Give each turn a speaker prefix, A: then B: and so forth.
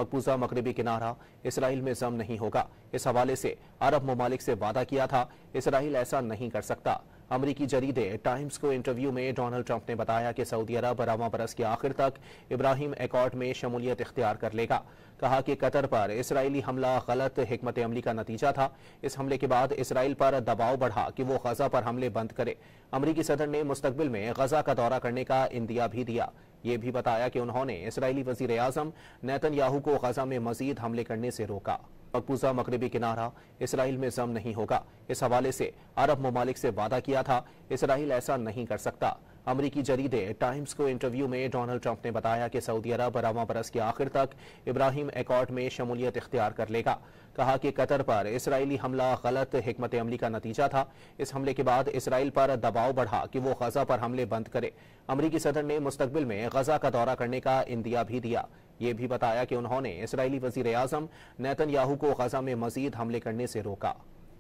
A: मकबूजा मगरबी किनारा इसराइल में जम नहीं होगा। इस हवाले से अरब ममालिक से वादा किया था, इसराइल ऐसा नहीं कर सकता। अमरीकी जरीदे टाइम्स को इंटरव्यू में डोनाल्ड ट्रंप ने बताया कि सऊदी अरब रवां बरस के आखिर तक इब्राहिम एकॉर्ड में शमूलियत इख्तियार कर लेगा। कहा कि कतर पर इसराइली हमला गलत हिकमत अमली का नतीजा था। इस हमले के बाद इसराइल पर दबाव बढ़ा कि वो गजा पर हमले बंद करे। अमरीकी सदर ने मुस्तकबिल में गजा का दौरा करने का इंदिया भी दिया। ये भी बताया कि उन्होंने इसराइली वजीर आजम नेतन्याहू को गजा में मजीद हमले करने से रोका। मकबूजा मगरबी किनारा इसराइल में जम नहीं होगा। इस हवाले से अरब ममालिक से वादा किया था, इसराइल ऐसा नहीं कर सकता। अमरीकी जरीदे टाइम्स को इंटरव्यू में डोनाल्ड ट्रंप ने बताया कि सऊदी अरब रवां बरस के आखिर तक इब्राहिम एकॉर्ड में शमूलियत इख्तियार कर लेगा। कहा कि कतर पर इसराइली हमला गलत हिकमत अमली का नतीजा था। इस हमले के बाद इसराइल पर दबाव बढ़ा कि वो गजा पर हमले बंद करे। अमरीकी सदर ने मुस्तकबिल में गजा का दौरा करने का इंदिया भी दिया। ये भी बताया कि उन्होंने इसराइली वजीर आजम नेतन्याहू को गजा में मजीद हमले करने से रोका।